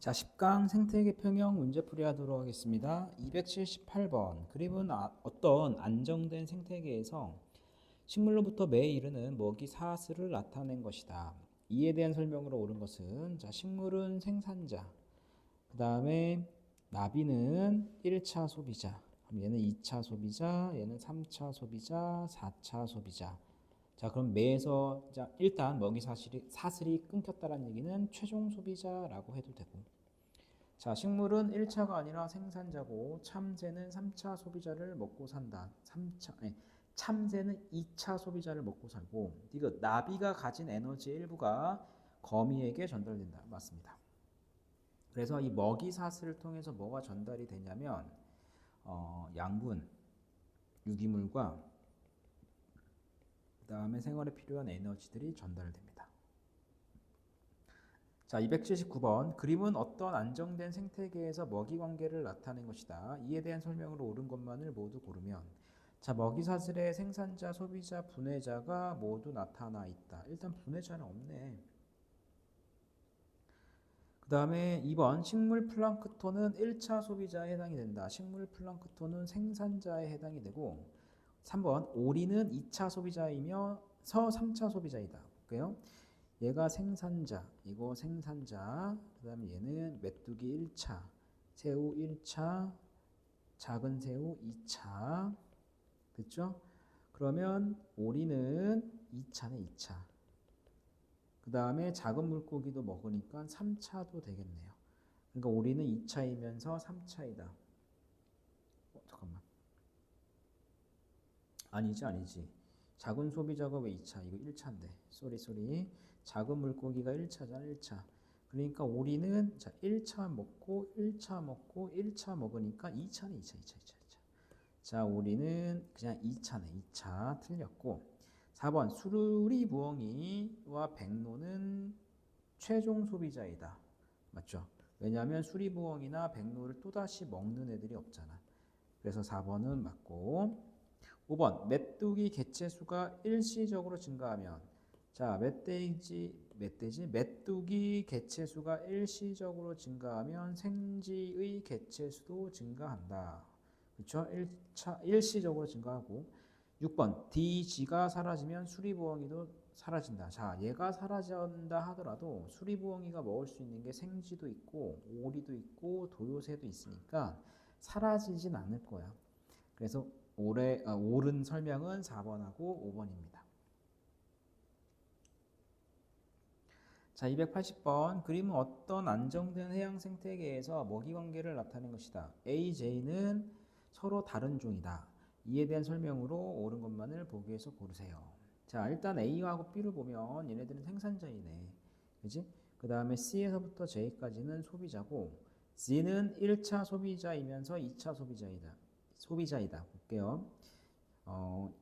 자, 10강 생태계 평형 문제풀이 하도록 하겠습니다. 278번. 그림은 어떤 안정된 생태계에서 식물로부터 매에 이르는 먹이 사슬을 나타낸 것이다. 이에 대한 설명으로 옳은 것은, 자, 식물은 생산자, 그 다음에 나비는 1차 소비자, 그럼 얘는 2차 소비자, 얘는 3차 소비자, 4차 소비자. 자, 그럼 매에서 일단 먹이 사슬이 끊겼다는 얘기는 최종 소비자라고 해도 되고, 자, 식물은 1차가 아니라 생산자고 참새는 3차 소비자를 먹고 산다. 참새는 2차 소비자를 먹고 살고, 이거 나비가 가진 에너지의 일부가 거미에게 전달된다. 맞습니다. 그래서 이 먹이 사슬을 통해서 뭐가 전달이 되냐면 양분, 유기물과 그 다음에 생활에 필요한 에너지들이 전달됩니다. 자, 279번. 그림은 어떤 안정된 생태계에서 먹이 관계를 나타낸 것이다. 이에 대한 설명으로 옳은 것만을 모두 고르면, 자, 먹이 사슬의 생산자, 소비자, 분해자가 모두 나타나 있다. 일단 분해자는 없네. 그 다음에 2번. 식물 플랑크톤은 1차 소비자에 해당이 된다. 식물 플랑크톤은 생산자에 해당이 되고, 3번. 오리는 2차 소비자이며 3차 소비자이다. 볼게요. 얘가 생산자, 이거 생산자, 그 다음에 얘는 메뚜기 1차, 새우 1차, 작은 새우 2차. 됐죠? 그러면 오리는 2차네, 2차. 그 다음에 작은 물고기도 먹으니까 3차도 되겠네요. 그러니까 오리는 2차이면서 3차이다. 잠깐만. 아니지. 작은 소비자가 왜 2차? 이거 1차인데. 쏘리. 작은 물고기가 1차잖아, 1차. 그러니까 오리는 자, 1차 먹고 1차 먹으니까 2차네, 2차. 자, 오리는 그냥 2차네, 2차. 틀렸고. 4번. 수리부엉이와 백로는 최종 소비자이다. 맞죠? 왜냐하면 수리부엉이나 백로를 또다시 먹는 애들이 없잖아. 그래서 4번은 맞고. 5번. 메뚜기 개체수가 일시적으로 증가하면, 자, 메뚜기 개체수가 일시적으로 증가하면 생쥐의 개체수도 증가한다. 그렇죠? 일시적으로 증가하고. 6번. DG가 사라지면 수리부엉이도 사라진다. 자, 얘가 사라진다 하더라도 수리부엉이가 먹을 수 있는 게 생쥐도 있고 오리도 있고 도요새도 있으니까 사라지진 않을 거야. 그래서 옳은 설명은 4번하고 5번입니다. 자, 280번. 그림은 어떤 안정된 해양 생태계에서 먹이 관계를 나타낸 것이다. A, J는 서로 다른 종이다. 이에 대한 설명으로 옳은 것만을 보기에서 고르세요. 자, 일단 A하고 B를 보면 얘네들은 생산자이네. 그지? 그 다음에 C에서부터 J까지는 소비자고, Z는 1차 소비자이면서 2차 소비자이다. 볼게요.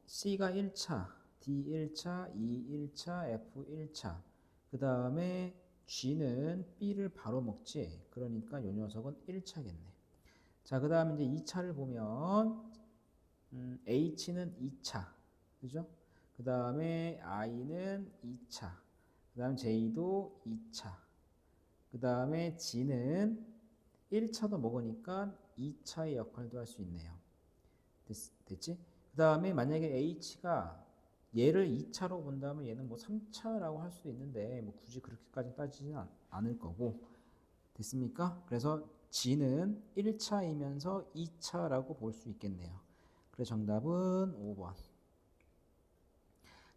C가 1차, D 1차, E 1차, F 1차. 그 다음에 G는 B를 바로 먹지. 그러니까 이 녀석은 1차겠네. 자, 그 다음에 이제 2차를 보면 H는 2차. 그죠? 그 다음에 I는 2차. 그 다음 J도 2차. 그 다음에 G는 1차도 먹으니까 2차의 역할도 할 수 있네요. 됐지? 그 다음에 만약에 H가 얘를 2차로 본다면 얘는 뭐 3차라고 할 수도 있는데 뭐 굳이 그렇게까지 따지지는 않을 거고. 됐습니까? 그래서 G는 1차이면서 2차라고 볼 수 있겠네요. 그래서 정답은 5번.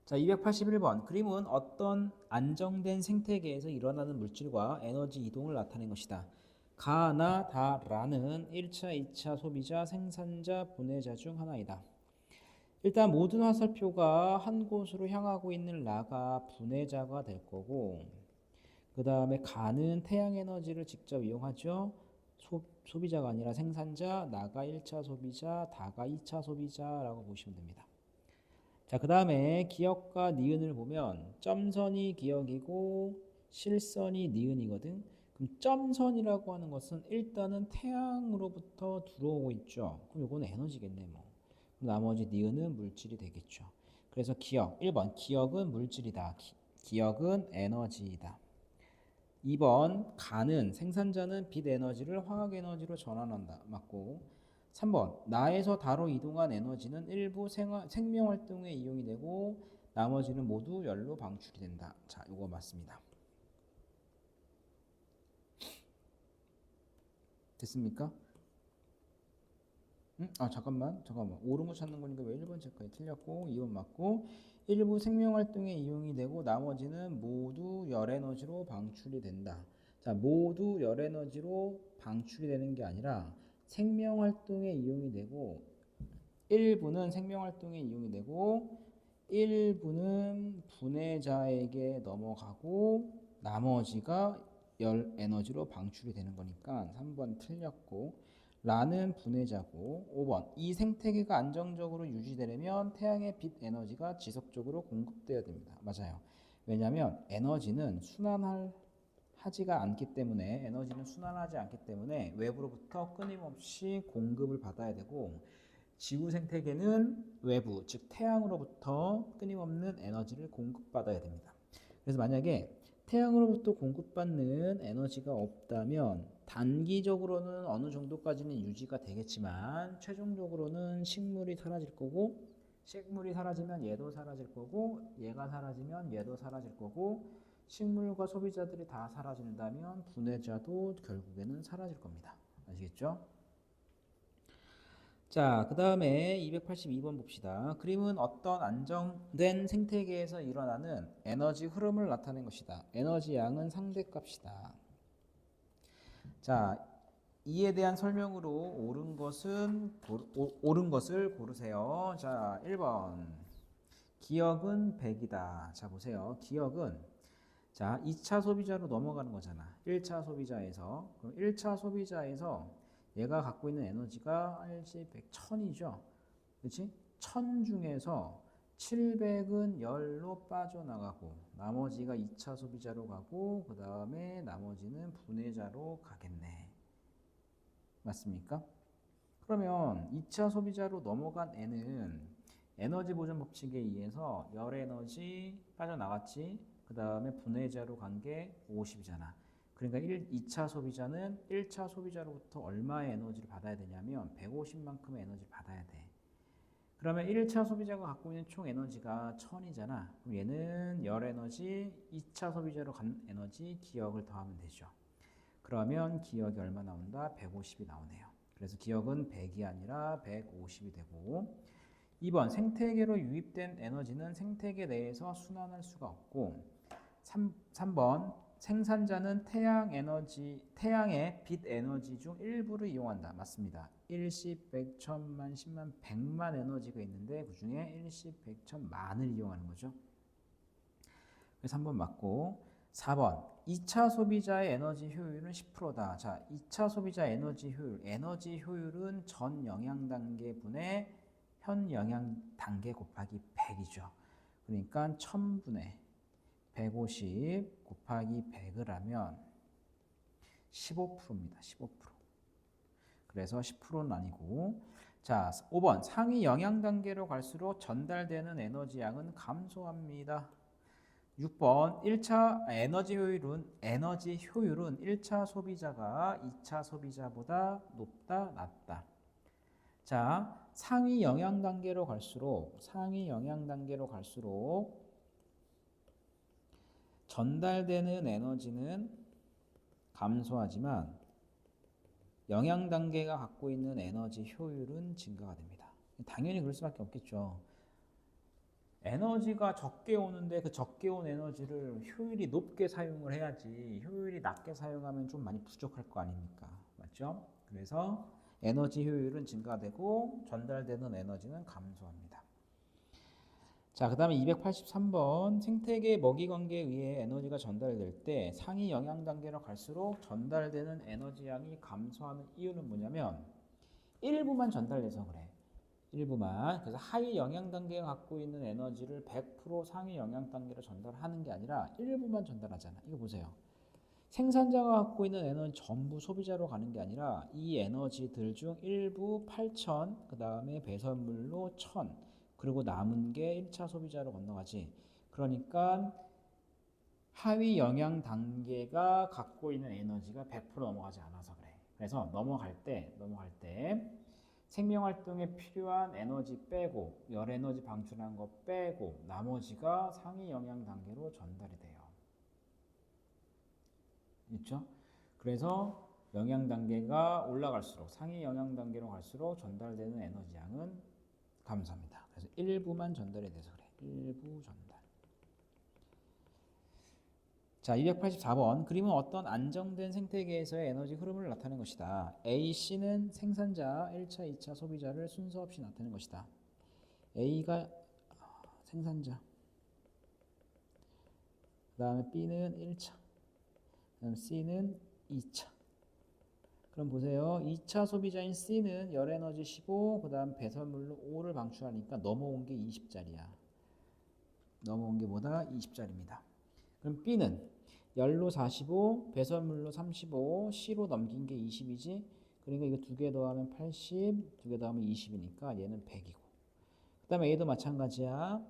자, 281번. 그림은 어떤 안정된 생태계에서 일어나는 물질과 에너지 이동을 나타낸 것이다. 가나 다라는 1차, 2차 소비자, 생산자, 분해자 중 하나이다. 일단 모든 화살표가 한 곳으로 향하고 있는 라가 분해자가 될 거고, 그 다음에 가는 태양 에너지를 직접 이용하죠. 소비자가 아니라 생산자, 나가 1차 소비자, 다가 2차 소비자라고 보시면 됩니다. 자, 그 다음에 기역과 니은을 보면 점선이 기역이고 실선이 니은이거든. 그럼 점선이라고 하는 것은 일단은 태양으로부터 들어오고 있죠. 그럼 이거는 에너지겠네 뭐. 그럼 나머지 니은은 물질이 되겠죠. 그래서 기역 1번 기역은 물질이다. 기역은 에너지이다. 2번 가는 생산자는 빛 에너지를 화학 에너지로 전환한다. 맞고. 3번 나에서 다로 이동한 에너지는 일부 생명 활동에 이용이 되고 나머지는 모두 열로 방출이 된다. 자, 이거 맞습니다. 됐습니까? 잠깐만. 옳은 거 찾는 거니까 왜 1번 체크해? 틀렸고 2번 맞고. 일부 생명 활동에 이용이 되고 나머지는 모두 열 에너지로 방출이 된다. 자, 모두 열 에너지로 방출이 되는 게 아니라 생명 활동에 이용이 되고 일부는 생명 활동에 이용이 되고 일부는 분해자에게 넘어가고 나머지가 열 에너지로 방출이 되는 거니까 3번 틀렸고 라는 분해자고. 5번 이 생태계가 안정적으로 유지되려면 태양의 빛 에너지가 지속적으로 공급되어야 됩니다. 맞아요. 왜냐하면 에너지는 순환하지가 않기 때문에 외부로부터 끊임없이 공급을 받아야 되고 지구 생태계는 외부 즉 태양으로부터 끊임없는 에너지를 공급받아야 됩니다. 그래서 만약에 태양으로부터 공급받는 에너지가 없다면 단기적으로는 어느 정도까지는 유지가 되겠지만 최종적으로는 식물이 사라질 거고 식물이 사라지면 얘도 사라질 거고 얘가 사라지면 얘도 사라질 거고 식물과 소비자들이 다 사라진다면 분해자도 결국에는 사라질 겁니다. 아시겠죠? 자, 그 다음에 282번 봅시다. 그림은 어떤 안정된 생태계에서 일어나는 에너지 흐름을 나타낸 것이다. 에너지 양은 상대값이다. 자, 이에 대한 설명으로 옳은 것을 고르세요. 자, 1번. 기억은 100이다. 자, 보세요. 기억은 2차 소비자로 넘어가는 거잖아. 1차 소비자에서. 그럼 1차 소비자에서 얘가 갖고 있는 에너지가 80, 100, 1000이죠. 그렇지? 1000 중에서 700은 열로 빠져나가고 나머지가 2차 소비자로 가고 그 다음에 나머지는 분해자로 가겠네. 맞습니까? 그러면 2차 소비자로 넘어간 애는 에너지 보존 법칙에 의해서 열 에너지 빠져나갔지. 그 다음에 분해자로 간 게 50이잖아. 그러니까 2차 소비자는 1차 소비자로부터 얼마의 에너지를 받아야 되냐면 150만큼의 에너지를 받아야 돼. 그러면 1차 소비자가 갖고 있는 총 에너지가 1000이잖아. 그럼 얘는 열 에너지, 2차 소비자로 간 에너지, 기억을 더하면 되죠. 그러면 기억이 얼마 나온다? 150이 나오네요. 그래서 기억은 100이 아니라 150이 되고 2번 생태계로 유입된 에너지는 생태계 내에서 순환할 수가 없고 3번 생산자는 태양의 빛 에너지 중 일부를 이용한다. 맞습니다. 일십, 백, 천만, 십만, 백만 에너지가 있는데 그 중에 일십, 백, 천만을 이용하는 거죠. 그래서 3번 맞고 4번 2차 소비자의 에너지 효율은 10%다. 자, 2차 소비자 에너지 효율은 전 영양 단계분의 현 영양 단계 곱하기 100이죠. 그러니까 1000분의 150 곱하기 100을 하면 15%입니다. 15%. 그래서 10%는 아니고. 자, 5번 상위 영양 단계로 갈수록 전달되는 에너지 양은 감소합니다. 6번 1차 에너지 효율은 1차 소비자가 2차 소비자보다 높다, 낮다. 자, 상위 영양 단계로 갈수록 전달되는 에너지는 감소하지만 영양 단계가 갖고 있는 에너지 효율은 증가가 됩니다. 당연히 그럴 수밖에 없겠죠. 에너지가 적게 오는데 그 적게 온 에너지를 효율이 높게 사용을 해야지 효율이 낮게 사용하면 좀 많이 부족할 거 아닙니까? 맞죠? 그래서 에너지 효율은 증가되고 전달되는 에너지는 감소합니다. 자, 그 다음에 283번 생태계 먹이 관계에 의해 에너지가 전달될 때 상위 영양 단계로 갈수록 전달되는 에너지 양이 감소하는 이유는 뭐냐면 일부만 전달돼서 그래. 일부만. 그래서 하위 영양 단계가 갖고 있는 에너지를 100% 상위 영양 단계로 전달하는 게 아니라 일부만 전달하잖아. 이거 보세요. 생산자가 갖고 있는 에너지 전부 소비자로 가는 게 아니라 이 에너지들 중 일부 8000, 그 다음에 배설물로 1000, 그리고 남은 게 1차 소비자로 건너가지. 그러니까 하위 영양 단계가 갖고 있는 에너지가 100% 넘어가지 않아서 그래. 그래서 넘어갈 때 생명 활동에 필요한 에너지 빼고 열 에너지 방출한 거 빼고 나머지가 상위 영양 단계로 전달이 돼요. 있죠? 그래서 영양 단계가 올라갈수록 상위 영양 단계로 갈수록 전달되는 에너지 양은 감소합니다. 그래서 일부만 전달이 돼서 그래. 일부 전달. 자, 284번. 그림은 어떤 안정된 생태계에서의 에너지 흐름을 나타낸 것이다. A, C는 생산자, 1차, 2차 소비자를 순서 없이 나타낸 것이다. A가 생산자. 그 다음에 B는 1차. 그 다음에 C는 2차. 그럼 보세요. 2차 소비자인 C는 열 에너지 15, 그 다음 배설물로 5를 방출하니까 넘어온 게 20짜리야. 넘어온 게 뭐다? 20짜리입니다. 그럼 B는 열로 45, 배설물로 35, C로 넘긴 게 20이지. 그러니까 이거 두 개 더하면 80, 두 개 더하면 20이니까 얘는 100이고. 그 다음에 A도 마찬가지야.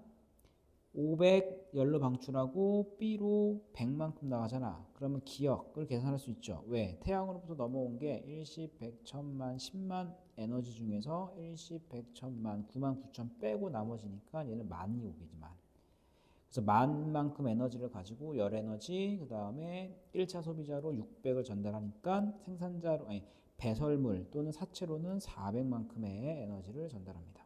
500 열로 방출하고 B로 100만큼 나가잖아. 그러면 기억을 계산할 수 있죠. 왜? 태양으로부터 넘어온 게 일십, 백, 천만, 10만 에너지 중에서 일십, 백, 천만, 9만 9천 빼고 나머지니까 얘는 만이 오겠지만. 그래서 만만큼 에너지를 가지고 열 에너지, 그 다음에 1차 소비자로 600을 전달하니까 생산자로, 아니, 배설물 또는 사체로는 400만큼의 에너지를 전달합니다.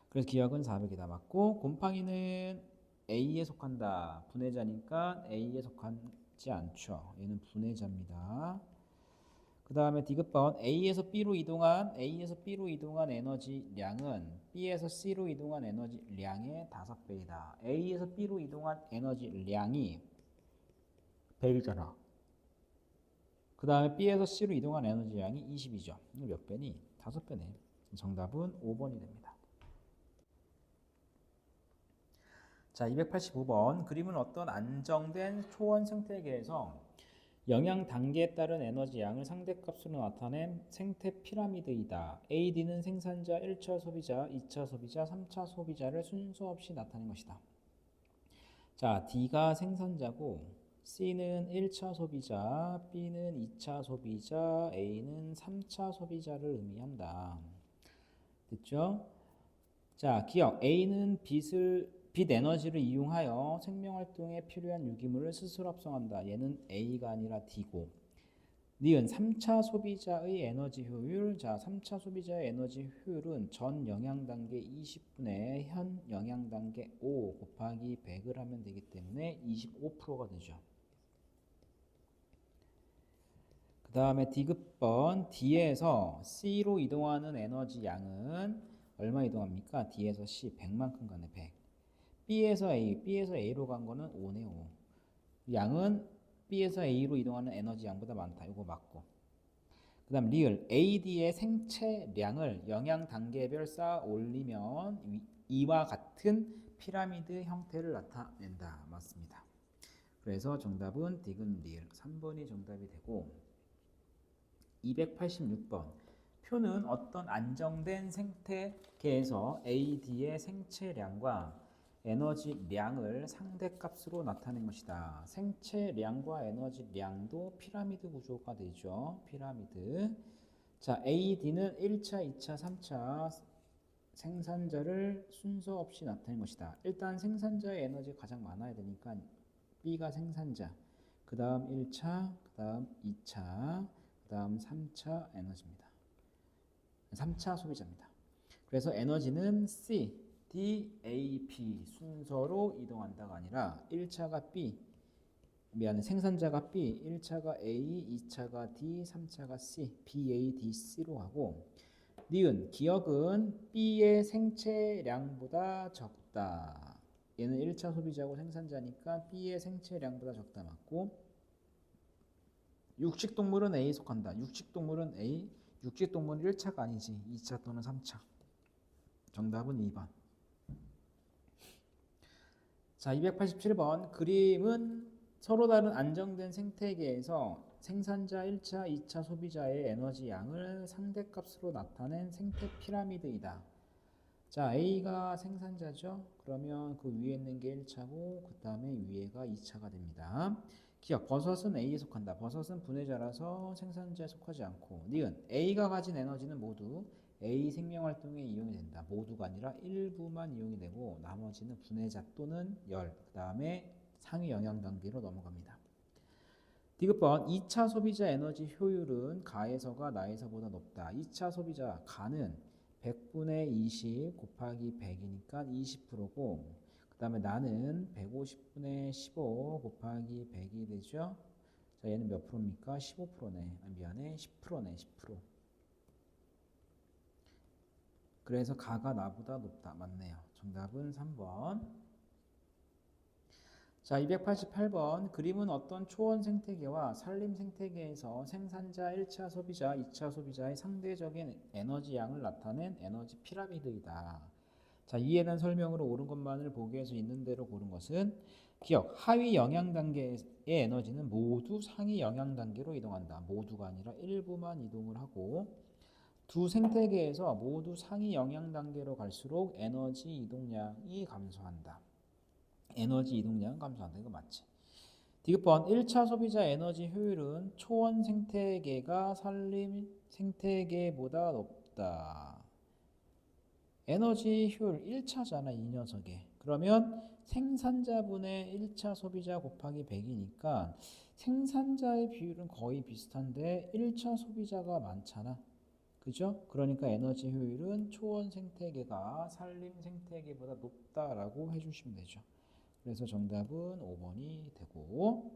그래서 기억은 400이다 맞고, 곰팡이는 A에 속한다. 분해자니까 A에 속하지 않죠. 얘는 분해자입니다. 그 다음에 디귿번 A에서 B로 이동한 에너지량은 B에서 C로 이동한 에너지량의 5배이다. A에서 B로 이동한 에너지량이 100이잖아. 그 다음에 B에서 C로 이동한 에너지량이 20이죠. 몇 배니? 5배네. 정답은 5번이 됩니다. 자, 285번. 그림은 어떤 안정된 초원 생태계에서 영양 단계에 따른 에너지 양을 상대값으로 나타낸 생태 피라미드이다. A, D는 생산자, 1차 소비자, 2차 소비자, 3차 소비자를 순서 없이 나타낸 것이다. 자, D가 생산자고 C는 1차 소비자, B는 2차 소비자, A는 3차 소비자를 의미한다. 됐죠? 자, 기억. A는 빛 에너지를 이용하여 생명활동에 필요한 유기물을 스스로 합성한다. 얘는 A가 아니라 D고. 니은 3차 소비자의 에너지 효율. 자, 3차 소비자의 에너지 효율은 전 영양단계 20분의 현 영양단계 5 곱하기 100을 하면 되기 때문에 25%가 되죠. 그 다음에 디귿번 D에서 C로 이동하는 에너지 양은 얼마 이동합니까? D에서 C 100만큼 가네. 100. B에서 A로 간 거는 5네. 5. 양은 B에서 A로 이동하는 에너지 양보다 많다. 이거 맞고. 그 다음 리을 AD의 생체량을 영양 단계별 쌓아 올리면 이와 같은 피라미드 형태를 나타낸다. 맞습니다. 그래서 정답은 디귿 리을 3번이 정답이 되고, 286번. 표는 어떤 안정된 생태계에서 AD의 생체량과 에너지량을 상대값으로 나타낸 것이다. 생체량과 에너지량도 피라미드 구조가 되죠. 피라미드. 자, AD는 1차, 2차, 3차 생산자를 순서 없이 나타낸 것이다. 일단 생산자의 에너지가 가장 많아야 되니까 B가 생산자, 그 다음 1차, 그 다음 2차, 그 다음 3차 에너지입니다. 3차 소비자입니다. 그래서 에너지는 C, D, A, B 순서로 이동한다가 아니라 1차가 B, 생산자가 B, 1차가 A, 2차가 D, 3차가 C, B, A, D, C로 하고, 니은 기억은 B의 생체량보다 적다. 얘는 1차 소비자고 생산자니까 B의 생체량보다 적다 맞고, 육식동물은 A에 속한다. 육식동물은 A, 육식동물은 1차가 아니지. 2차 또는 3차. 정답은 2번. 자, 287번. 그림은 서로 다른 안정된 생태계에서 생산자 1차, 2차 소비자의 에너지 양을 상대값으로 나타낸 생태 피라미드이다. 자, A가 생산자죠. 그러면 그 위에 있는 게 1차고 그 다음에 위에가 2차가 됩니다. 기억, 버섯은 A에 속한다. 버섯은 분해자라서 생산자에 속하지 않고 니은 A가 가진 에너지는 모두 A 생명활동에 이용이 된다. 모두가 아니라 일부만 이용이 되고 나머지는 분해자 또는 열, 그 다음에 상위 영향 단계로 넘어갑니다. 디귿번 2차 소비자 에너지 효율은 가에서가 나에서보다 높다. 2차 소비자 가는 100분의 20 곱하기 100이니까 20%고 그 다음에 나는 150분의 15 곱하기 100이 되죠. 자, 얘는 몇 프로입니까? 15%네. 미안해. 10%네. 10%. 그래서 가가 나보다 높다. 맞네요. 정답은 3번. 자, 288번 그림은 어떤 초원 생태계와 산림 생태계에서 생산자 1차 소비자, 2차 소비자의 상대적인 에너지 양을 나타낸 에너지 피라미드이다. 자, 이에 대한 설명으로 옳은 것만을 보기 위해서 있는 대로 고른 것은 기억, 하위 영향 단계의 에너지는 모두 상위 영향 단계로 이동한다. 모두가 아니라 일부만 이동을 하고 두 생태계에서 모두 상위 영향 단계로 갈수록 에너지 이동량이 감소한다. 에너지 이동량은 감소한다. 이거 맞지? 디귿번 1차 소비자 에너지 효율은 초원 생태계가 산림 생태계보다 높다. 에너지 효율 1차잖아. 이 녀석에. 그러면 생산자분의 1차 소비자 곱하기 100이니까 생산자의 비율은 거의 비슷한데 1차 소비자가 많잖아. 그죠? 그러니까 에너지 효율은 초원 생태계가 산림 생태계보다 높다라고 해주시면 되죠. 그래서 정답은 5번이 되고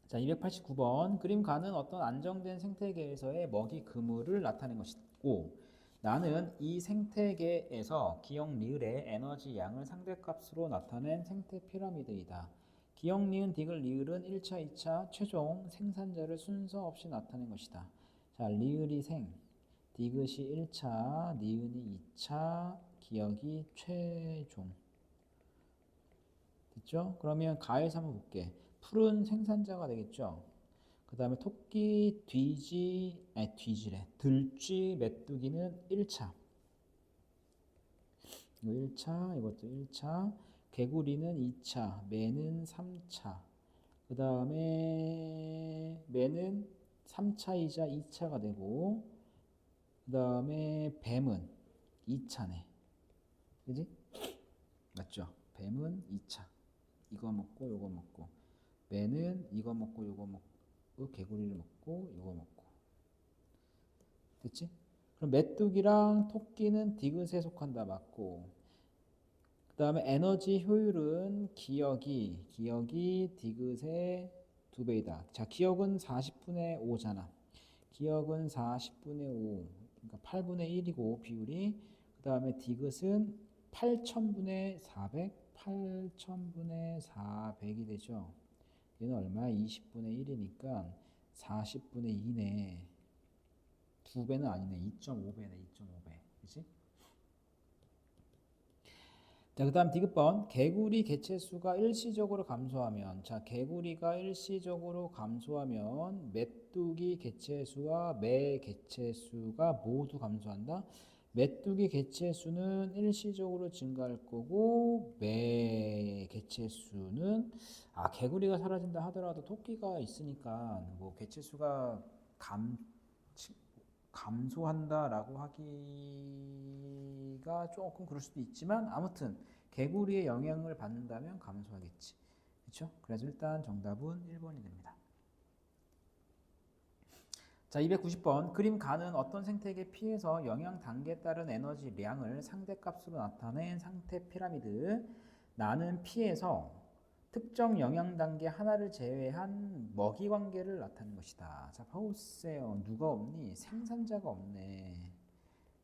자 289번 그림 가는 어떤 안정된 생태계에서의 먹이 그물을 나타낸 것이고 나는 이 생태계에서 기억 리을의 에너지 양을 상대값으로 나타낸 생태 피라미드이다. 기억 니은 디귿 리을은 1차 2차 최종 생산자를 순서 없이 나타낸 것이다. 자 리을이 생 디귿이 1차 니은이 2차 기억이 최종 됐죠? 그러면 가에서 한번 볼게. 풀은 생산자가 되겠죠? 그 다음에 토끼, 뒤지래. 들쥐, 메뚜기는 1차. 이거 1차, 이것도 1차. 개구리는 2차, 매는 3차. 그 다음에 매는 3차이자 2차가 되고 그 다음에 뱀은 2차네. 그지? 맞죠? 뱀은 2차. 이거 먹고 요거 먹고 매는 이거 먹고 요거 먹고 개구리를 먹고 요거 먹고 됐지? 그럼 메뚜기랑 토끼는 디귿에 속한다. 맞고 그 다음에 에너지 효율은 기억이 디귿의 2배이다. 자 기억은 40분의 5잖아. 기억은 40분의 5 그러니까 8분의 1이고 비율이 그 다음에 디귿은 8,000분의 400 8,000분의 400이 되죠. 얘는 얼마야? 20분의 1이니까 40분의 2네. 2배는 아니네. 2.5배네. 2.5배. 그치? 자, 그 다음 디귿번. 개구리 개체수가 일시적으로 감소하면 자, 개구리가 일시적으로 감소하면 메뚜기 개체수와 매 개체수가 모두 감소한다. 메뚜기 개체수는 일시적으로 증가할 거고 매 개체수는 개구리가 사라진다 하더라도 토끼가 있으니까 뭐 개체수가 감소한다라고 하기가 조금 그럴 수도 있지만 아무튼 개구리의 영향을 받는다면 감소하겠지. 그렇죠? 그래서 일단 정답은 1번이 됩니다. 자, 290번 그림 가는 어떤 생태계 P에서 영향 단계에 따른 에너지량을 상대값으로 나타낸 상태 피라미드. 나는 P에서 특정 영향 단계 하나를 제외한 먹이 관계를 나타낸 것이다. 자, 보세요. 누가 없니? 생산자가 없네.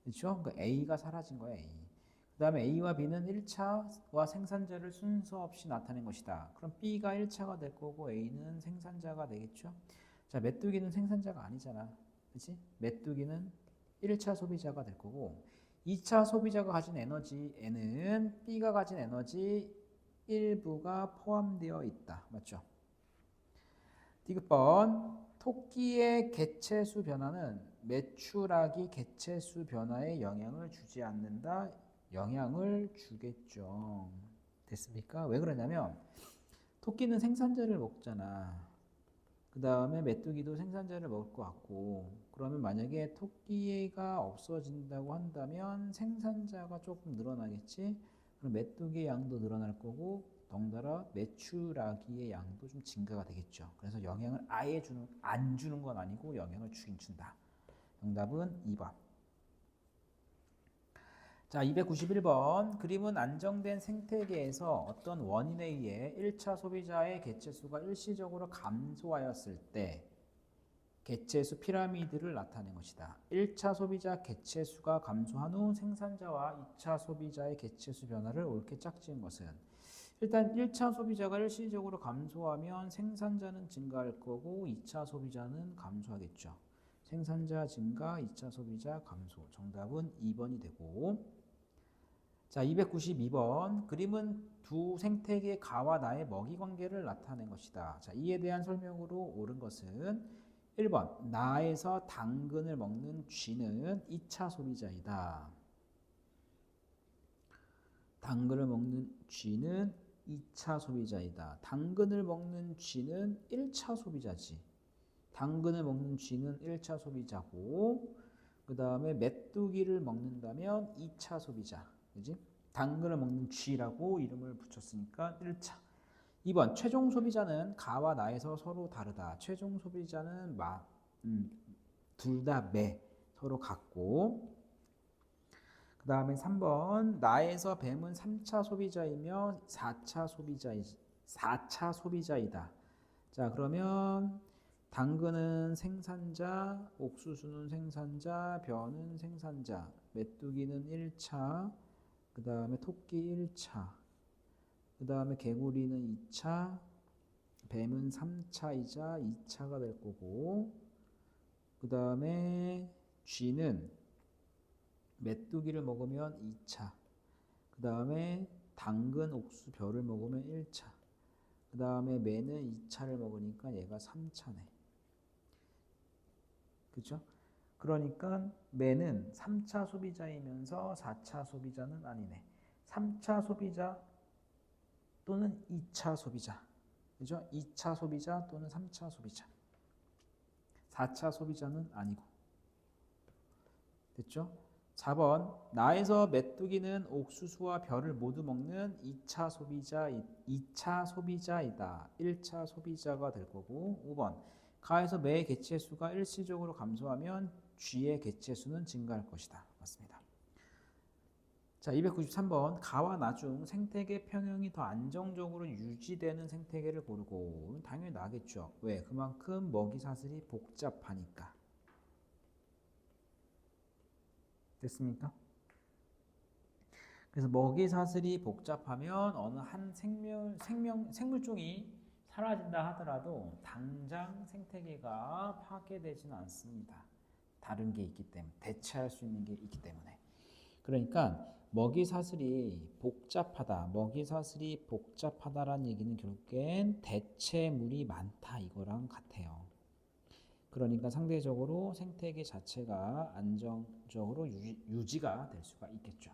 그렇죠? 그 A가 사라진 거야, A. 그 다음에 A와 B는 1차와 생산자를 순서 없이 나타낸 것이다. 그럼 B가 1차가 될 거고 A는 생산자가 되겠죠? 자, 메뚜기는 생산자가 아니잖아. 그치? 메뚜기는 1차 소비자가 될 거고 2차 소비자가 가진 에너지에는 B가 가진 에너지 일부가 포함되어 있다. 맞죠? 디귿번 토끼의 개체수 변화는 매출하기 개체수 변화에 영향을 주지 않는다. 영향을 주겠죠. 됐습니까? 왜 그러냐면 토끼는 생산자를 먹잖아. 그 다음에 메뚜기도 생산자를 먹을 것 같고, 그러면 만약에 토끼가 없어진다고 한다면 생산자가 조금 늘어나겠지. 그럼 메뚜기의 양도 늘어날 거고, 덩달아 매출하기의 양도 좀 증가가 되겠죠. 그래서 영향을 아예 안 주는 건 아니고 영향을 주긴 준다. 정답은 2번. 자, 291번. 그림은 안정된 생태계에서 어떤 원인에 의해 1차 소비자의 개체수가 일시적으로 감소하였을 때 개체수 피라미드를 나타낸 것이다. 1차 소비자 개체수가 감소한 후 생산자와 2차 소비자의 개체수 변화를 옳게 짝지은 것은 일단 1차 소비자가 일시적으로 감소하면 생산자는 증가할 거고 2차 소비자는 감소하겠죠. 생산자 증가, 2차 소비자 감소. 정답은 2번이 되고, 자, 292번. 그림은 두 생태계 가와 나의 먹이 관계를 나타낸 것이다. 자, 이에 대한 설명으로 옳은 것은 1번. 나에서 당근을 먹는 쥐는 2차 소비자이다. 당근을 먹는 쥐는 2차 소비자이다. 당근을 먹는 쥐는 1차 소비자지. 당근을 먹는 쥐는 1차 소비자고, 그 다음에 메뚜기를 먹는다면 2차 소비자. 그지? 당근을 먹는 쥐라고 이름을 붙였으니까 1차. 2번. 최종 소비자는 가와 나에서 서로 다르다. 최종 소비자는 둘 다 매. 서로 같고. 그 다음에 3번. 나에서 뱀은 3차 소비자이며 4차 소비자이다. 자, 그러면 당근은 생산자, 옥수수는 생산자, 벼는 생산자, 메뚜기는 1차, 그 다음에 토끼 1차, 그 다음에 개구리는 2차, 뱀은 3차이자 2차가 될 거고, 그 다음에 쥐는 메뚜기를 먹으면 2차, 그 다음에 당근, 옥수, 벼를 먹으면 1차, 그 다음에 매는 2차를 먹으니까 얘가 3차네. 그죠? 그러니까 매는 3차 소비자이면서 4차 소비자는 아니네. 3차 소비자 또는 2차 소비자. 그죠? 2차 소비자 또는 3차 소비자. 4차 소비자는 아니고. 됐죠? 4번. 나에서 메뚜기는 옥수수와 벼를 모두 먹는 2차 소비자이다. 1차 소비자가 될 거고. 5번. 가에서 매의 개체수가 일시적으로 감소하면 쥐의 개체수는 증가할 것이다. 맞습니다. 자, 293번. 가와 나 중 생태계 평형이 더 안정적으로 유지되는 생태계를 고르고. 당연히 나겠죠. 왜? 그만큼 먹이 사슬이 복잡하니까. 됐습니까? 그래서 먹이 사슬이 복잡하면 어느 한 생물종이 사라진다 하더라도 당장 생태계가 파괴되지는 않습니다. 다른 게 있기 때문에, 대체할 수 있는 게 있기 때문에. 그러니까 먹이 사슬이 복잡하다라는 얘기는 결국엔 대체물이 많다 이거랑 같아요. 그러니까 상대적으로 생태계 자체가 안정적으로 유지가 될 수가 있겠죠.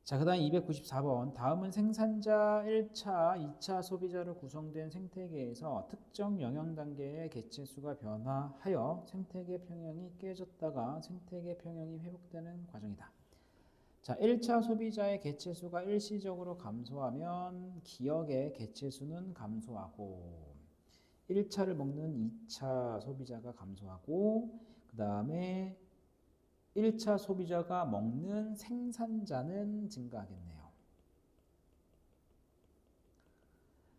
자, 그 다음 294번. 다음은 생산자 1차, 2차 소비자로 구성된 생태계에서 특정 영역 단계의 개체수가 변화하여 생태계 평형이 깨졌다가 생태계 평형이 회복되는 과정이다. 자, 1차 소비자의 개체수가 일시적으로 감소하면 기역의 개체수는 감소하고 1차를 먹는 2차 소비자가 감소하고 그 다음에 1차 소비자가 먹는 생산자는 증가하겠네요.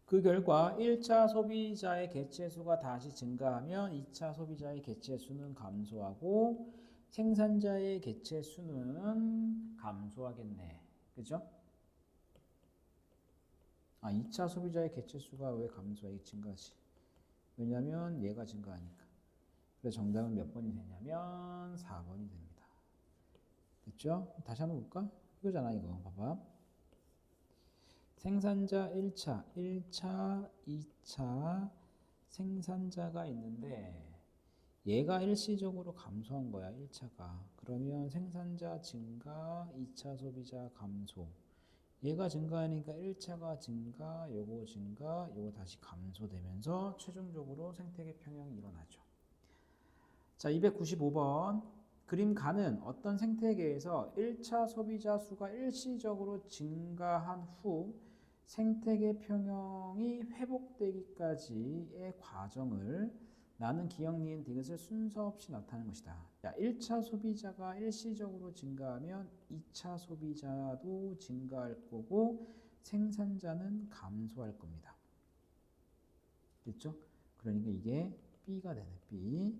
그 결과 1차 소비자의 개체수가 다시 증가하면 2차 소비자의 개체수는 감소하고 생산자의 개체수는 감소하겠네. 그죠? 2차 소비자의 개체수가 왜 감소해? 증가하지? 왜냐면 얘가 증가하니까. 그래서 정답은 몇 번이 되냐면 4번이 됩니다. 됐죠? 다시 한번 볼까? 이거잖아 이거. 봐봐. 생산자 1차, 2차 생산자가 있는데 얘가 일시적으로 감소한 거야, 1차가. 그러면 생산자 증가, 2차 소비자 감소. 얘가 증가하니까 1차가 증가, 요거 증가, 요거 다시 감소되면서 최종적으로 생태계 평형이 일어나죠. 자, 295번. 그림 가는 어떤 생태계에서 1차 소비자 수가 일시적으로 증가한 후 생태계 평형이 회복되기까지의 과정을 나는 기억, 니은, 디귿을 순서 없이 나타내는 것이다. 자, 1차 소비자가 일시적으로 증가하면 2차 소비자도 증가할 거고 생산자는 감소할 겁니다. 됐죠? 그러니까 이게 B가 되네. B.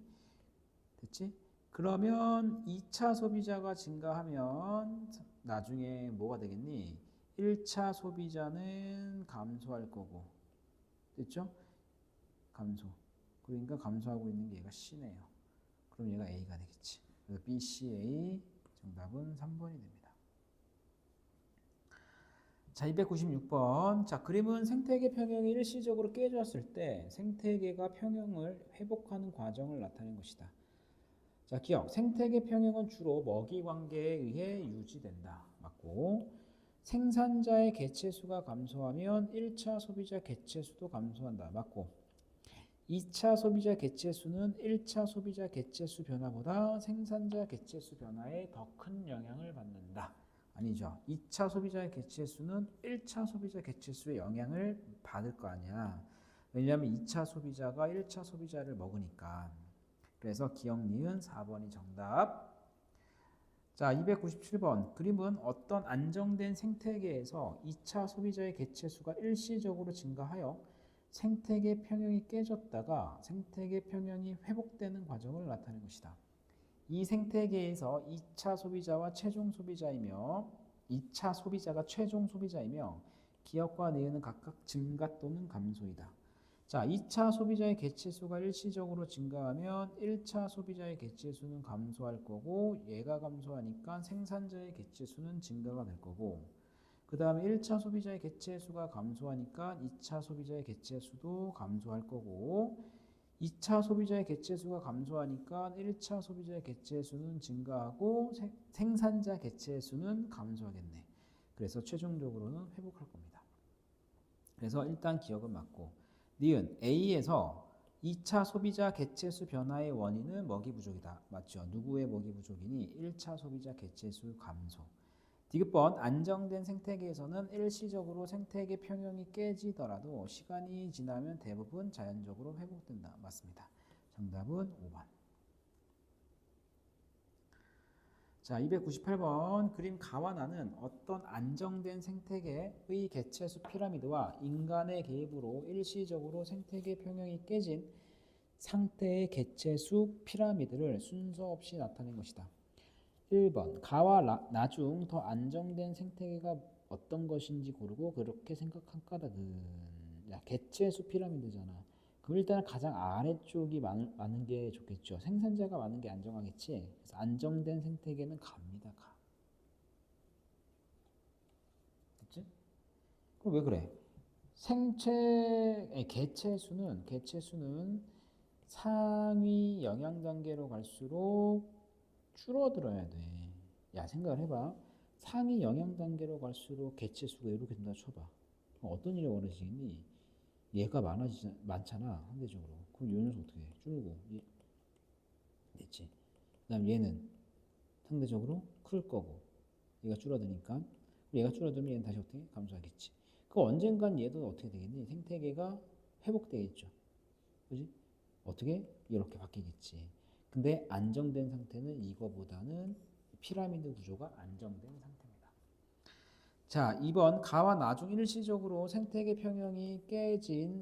됐지? 그러면 2차 소비자가 증가하면 나중에 뭐가 되겠니? 1차 소비자는 감소할 거고. 됐죠? 감소. 그러니까 감소하고 있는 게 얘가 C네요. 그럼 얘가 A가 되겠지. 그래서 B, C, A 정답은 3번이 됩니다. 자, 296번. 자, 그림은 생태계 평형이 일시적으로 깨졌을 때 생태계가 평형을 회복하는 과정을 나타낸 것이다. 자, 기억. 생태계 평형은 주로 먹이 관계에 의해 유지된다. 맞고. 생산자의 개체수가 감소하면 1차 소비자 개체수도 감소한다. 맞고. 2차 소비자 개체수는 1차 소비자 개체수 변화보다 생산자 개체수 변화에 더 큰 영향을 받는다. 아니죠. 2차 소비자의 개체수는 1차 소비자 개체수의 영향을 받을 거 아니야. 왜냐하면 2차 소비자가 1차 소비자를 먹으니까. 그래서 기억, 니은 4번이 정답. 자, 297번. 그림은 어떤 안정된 생태계에서 2차 소비자의 개체수가 일시적으로 증가하여 생태계 평형이 깨졌다가 생태계 평형이 회복되는 과정을 나타내는 것이다. 이 생태계에서 2차 소비자와 최종 소비자이며 2차 소비자가 최종 소비자이며 기억과 니은은 각각 증가 또는 감소이다. 자, 2차 소비자의 개체수가 일시적으로 증가하면 1차 소비자의 개체수는 감소할 거고 얘가 감소하니까 생산자의 개체수는 증가가 될 거고 그 다음에 1차 소비자의 개체수가 감소하니까 2차 소비자의 개체수도 감소할 거고 2차 소비자의 개체수가 감소하니까 1차 소비자의 개체수는 증가하고 생산자 개체수는 감소하겠네. 그래서 최종적으로는 회복할 겁니다. 그래서 일단 기억은 맞고 니은 A에서 2차 소비자 개체수 변화의 원인은 먹이 부족이다. 맞죠? 누구의 먹이 부족이니? 1차 소비자 개체수 감소. 디귿번 안정된 생태계에서는 일시적으로 생태계 평형이 깨지더라도 시간이 지나면 대부분 자연적으로 회복된다. 맞습니다. 정답은 5번. 자, 298번. 그림 가와 나는 어떤 안정된 생태계의 개체수 피라미드와 인간의 개입으로 일시적으로 생태계 평형이 깨진 상태의 개체수 피라미드를 순서 없이 나타낸 것이다. 1번. 가와 나 중 더 안정된 생태계가 어떤 것인지 고르고 그렇게 생각한 까닭은. 야, 개체수 피라미드잖아. 그럼 일단 가장 아래쪽이 많은 게 좋겠죠. 생산자가 많은 게 안정하겠지. 그래서 안정된 생태계는 갑니다. 가. 됐지? 그럼 왜 그래? 개체수는 상위 영양 단계로 갈수록 줄어들어야 돼. 야, 생각을 해봐. 상위 영양 단계로 갈수록 개체수가 이렇게 된다 쳐봐. 그럼 어떤 일이 벌어지겠니? 얘가 많잖아, 상대적으로. 그럼 요 녀석 어떻게 해? 줄고. 됐지. 그 다음 얘는 상대적으로 클 거고. 얘가 줄어드니까. 얘가 줄어들면 얘는 다시 어떻게? 감소하겠지. 그 언젠간 얘도 어떻게 되겠니? 생태계가 회복되겠죠. 그지? 어떻게? 이렇게 바뀌겠지. 근데 안정된 상태는 이거보다는 피라미드 구조가 안정된 상태입니다. 자, 2번 가와 나중 일시적으로 생태계 평형이 깨진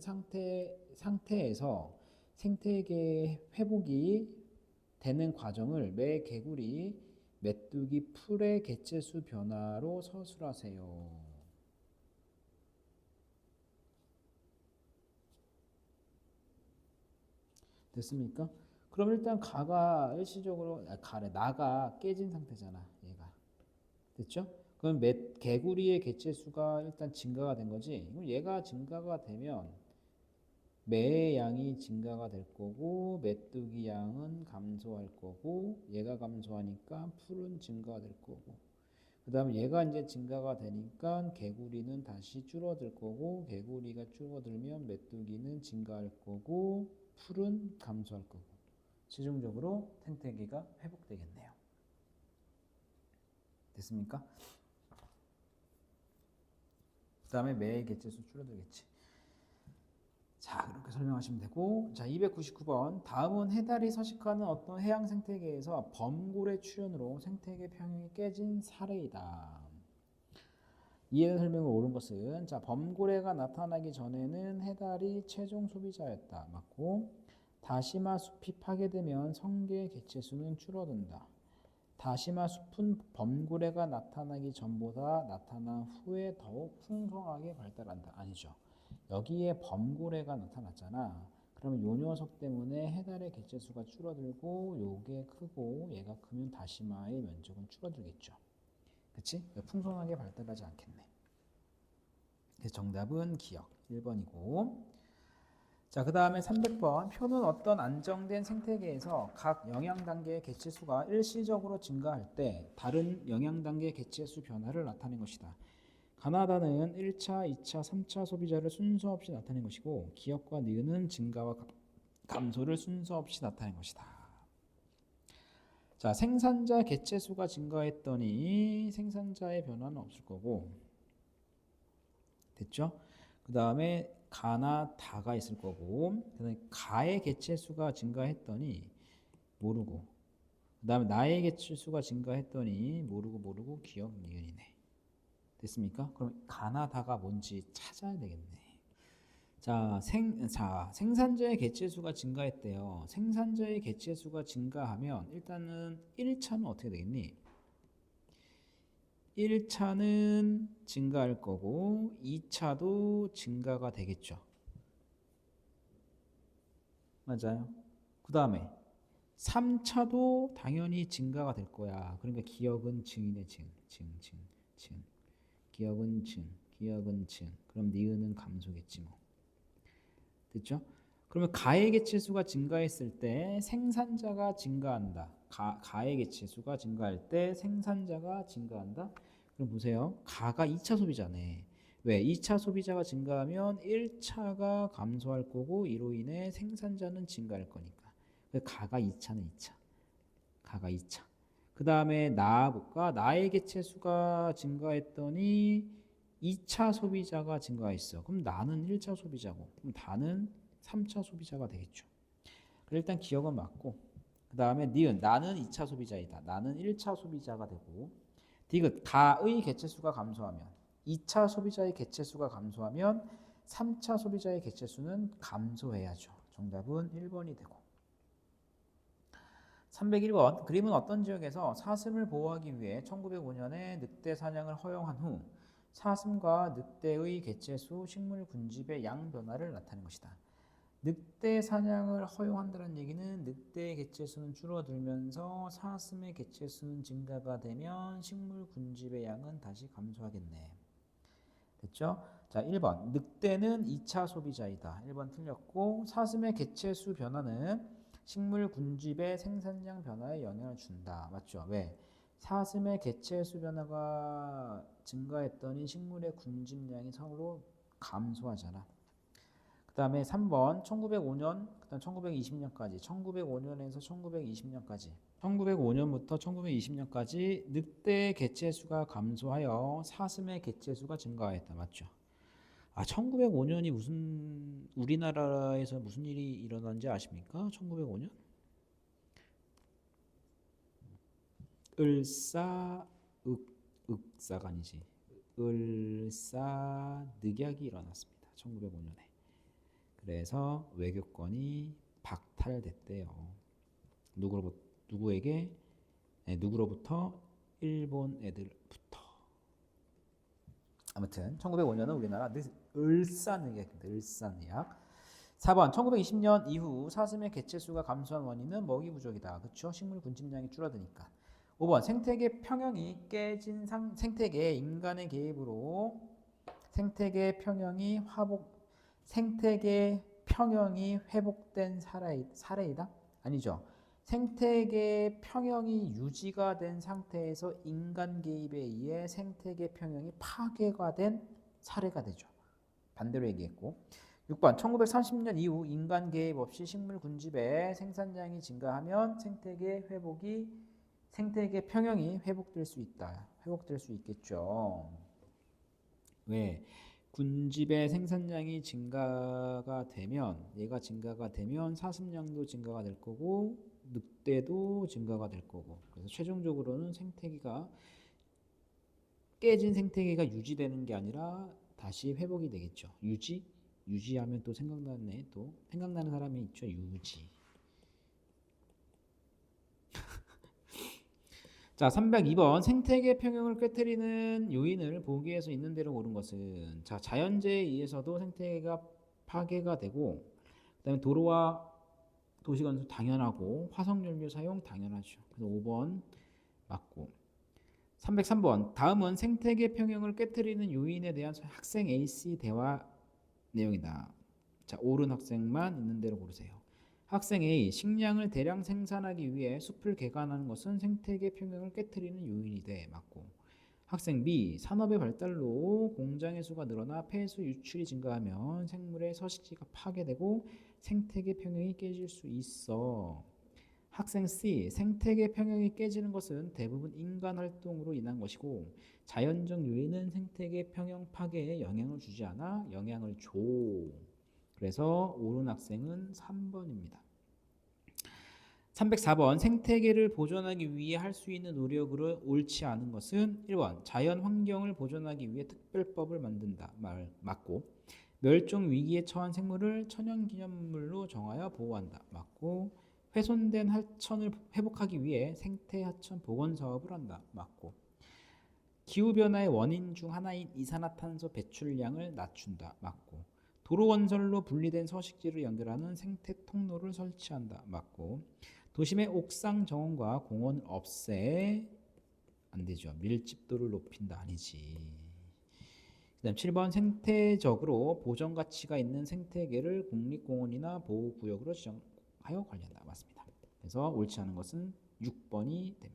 상태에서 생태계 회복이 되는 과정을 매 개구리, 메뚜기, 풀의 개체수 변화로 서술하세요. 됐습니까? 그럼 일단 가가 일시적으로 나가 깨진 상태잖아. 얘가. 됐죠? 그럼 개구리의 개체수가 일단 증가가 된 거지. 그럼 얘가 증가가 되면 매의 양이 증가가 될 거고 메뚜기 양은 감소할 거고 얘가 감소하니까 풀은 증가가 될 거고 그 다음에 얘가 이제 증가가 되니까 개구리는 다시 줄어들 거고 개구리가 줄어들면 메뚜기는 증가할 거고 풀은 감소할 거고 최종적으로 생태계가 회복되겠네요. 됐습니까? 그 다음에 매의 개체수 줄어들겠지. 자, 그렇게 설명하시면 되고, 자, 299번. 다음은 해달이 서식하는 어떤 해양 생태계에서 범고래 출현으로 생태계 평형이 깨진 사례이다. 이해된 설명을 옳은 것은, 자, 범고래가 나타나기 전에는 해달이 최종 소비자였다. 맞고, 다시마 숲이 파괴되면 성게의 개체수는 줄어든다. 다시마 숲은 범고래가 나타나기 전보다 나타난 후에 더욱 풍성하게 발달한다. 아니죠. 여기에 범고래가 나타났잖아. 그러면 요 녀석 때문에 해달의 개체수가 줄어들고 요게 크고 얘가 크면 다시마의 면적은 줄어들겠죠. 그치? 풍성하게 발달하지 않겠네. 그래서 정답은 기억 1번이고 자, 그 다음에 300번 표는 어떤 안정된 생태계에서 각 영양단계의 개체수가 일시적으로 증가할 때 다른 영양단계 개체수 변화를 나타낸 것이다. 가나다는 1차, 2차, 3차 소비자를 순서 없이 나타낸 것이고 기억과 니은은 증가와 감소를 순서 없이 나타낸 것이다. 자, 생산자 개체수가 증가했더니 생산자의 변화는 없을 거고 됐죠? 그 다음에 가나 다가 있을 거고 그다음에 가의 개체수가 증가했더니 모르고 그 다음에 나의 개체수가 증가했더니 모르고 기억 니은이네. 됐습니까? 그럼 가나다가 뭔지 찾아야 되겠네. 자, 생산자의 개체수가 증가했대요. 생산자의 개체수가 증가하면 일단은 1차는 어떻게 되겠니? 1차는 증가할 거고 2차도 증가가 되겠죠. 맞아요. 그 다음에 3차도 당연히 증가가 될 거야. 그러니까 기억은 증이네. 증. 기억은 증. 그럼 니은은 감소겠지 뭐. 됐죠? 그러면 가의 개체수가 증가했을 때 생산자가 증가한다. 가의 개체수가 증가할 때 생산자가 증가한다. 그럼 보세요. 가가 2차 소비자네. 왜? 2차 소비자가 증가하면 1차가 감소할 거고 이로 인해 생산자는 증가할 거니까. 가가 2차는 2차. 가가 2차. 그 다음에 나볼까? 나의 개체수가 증가했더니 2차 소비자가 증가했어. 그럼 나는 1차 소비자고 그럼 다는 3차 소비자가 되겠죠. 일단 기억은 맞고 그 다음에 니은 나는 2차 소비자이다. 나는 1차 소비자가 되고 디귿 가의 개체수가 감소하면 2차 소비자의 개체수가 감소하면 3차 소비자의 개체수는 감소해야죠. 정답은 1번이 되고 301번 그림은 어떤 지역에서 사슴을 보호하기 위해 1905년에 늑대 사냥을 허용한 후 사슴과 늑대의 개체수, 식물 군집의 양 변화를 나타낸 것이다. 늑대 사냥을 허용한다는 얘기는 늑대의 개체수는 줄어들면서 사슴의 개체수는 증가가 되면 식물 군집의 양은 다시 감소하겠네. 됐죠? 자, 1번 늑대는 2차 소비자이다. 1번 틀렸고 사슴의 개체수 변화는 식물 군집의 생산량 변화에 영향을 준다. 맞죠? 왜? 사슴의 개체수 변화가 증가했더니 식물의 군집량이 서로 감소하잖아. 그 다음에 3번 1905년 그 다음 1920년까지 1905년에서 1920년까지 1905년부터 1920년까지 늑대의 개체수가 감소하여 사슴의 개체수가 증가했다. 맞죠? 1905년이 무슨 우리나라에서 무슨 일이 일어난지 아십니까? 1905년? 흑사가 아니지. 을사늑약이 일어났습니다. 1905년에. 그래서 외교권이 박탈됐대요. 누구에게? 네, 누구로부터? 일본 애들부터. 아무튼 1905년은 우리나라 을사늑약입니다. 을사늑약. 4번 1920년 이후 사슴의 개체수가 감소한 원인은 먹이 부족이다. 그렇죠? 식물 군집량이 줄어드니까. 5번 생태계 평형이 깨진 생태계에 인간의 개입으로 생태계 평형이 생태계 평형이 회복된 사례이다? 아니죠. 생태계 평형이 유지가 된 상태에서 인간 개입에 의해 생태계 평형이 파괴가 된 사례가 되죠. 반대로 얘기했고. 6번 1930년 이후 인간 개입 없이 식물 군집의 생산량이 증가하면 생태계 평형이 회복될 수 있다. 회복될 수 있겠죠. 왜? 군집의 생산량이 증가가 되면 사슴량도 증가가 될 거고 늑대도 증가가 될 거고 그래서 최종적으로는 깨진 생태계가 유지되는 게 아니라 다시 회복이 되겠죠. 유지하면 또 생각나는 사람이 있죠. 유지. 자, 302번 생태계 평형을 깨뜨리는 요인을 보기에서 있는 대로 고른 것은 자, 자연재해에 의해서도 생태계가 파괴가 되고 그다음에 도로와 도시건설 당연하고 화석연료 사용 당연하죠. 그래서 5번 맞고 303번 다음은 생태계 평형을 깨뜨리는 요인에 대한 학생 AC 대화 내용이다. 자, 옳은 학생만 있는 대로 고르세요. 학생 A, 식량을 대량 생산하기 위해 숲을 개간하는 것은 생태계 평형을 깨뜨리는 요인이 돼. 맞고. 학생 B, 산업의 발달로 공장의 수가 늘어나 폐수 유출이 증가하면 생물의 서식지가 파괴되고 생태계 평형이 깨질 수 있어. 학생 C, 생태계 평형이 깨지는 것은 대부분 인간 활동으로 인한 것이고 자연적 요인은 생태계 평형 파괴에 영향을 주지 않아 영향을 줘. 그래서 옳은 학생은 3번입니다. 304번 생태계를 보존하기 위해 할 수 있는 노력으로 옳지 않은 것은 1번 자연 환경을 보존하기 위해 특별법을 만든다. 맞고. 멸종 위기에 처한 생물을 천연기념물로 정하여 보호한다. 맞고. 훼손된 하천을 회복하기 위해 생태 하천 복원 사업을 한다. 맞고. 기후변화의 원인 중 하나인 이산화탄소 배출량을 낮춘다. 맞고. 도로 건설로 분리된 서식지를 연결하는 생태 통로를 설치한다. 맞고. 도심의 옥상 정원과 공원을 없애 안 되죠. 밀집도를 높인다. 아니지. 그다음 7번 생태적으로 보전 가치가 있는 생태계를 국립공원이나 보호구역으로 지정하여 관리한다. 맞습니다. 그래서 옳지 않은 것은 6번이 됩니다.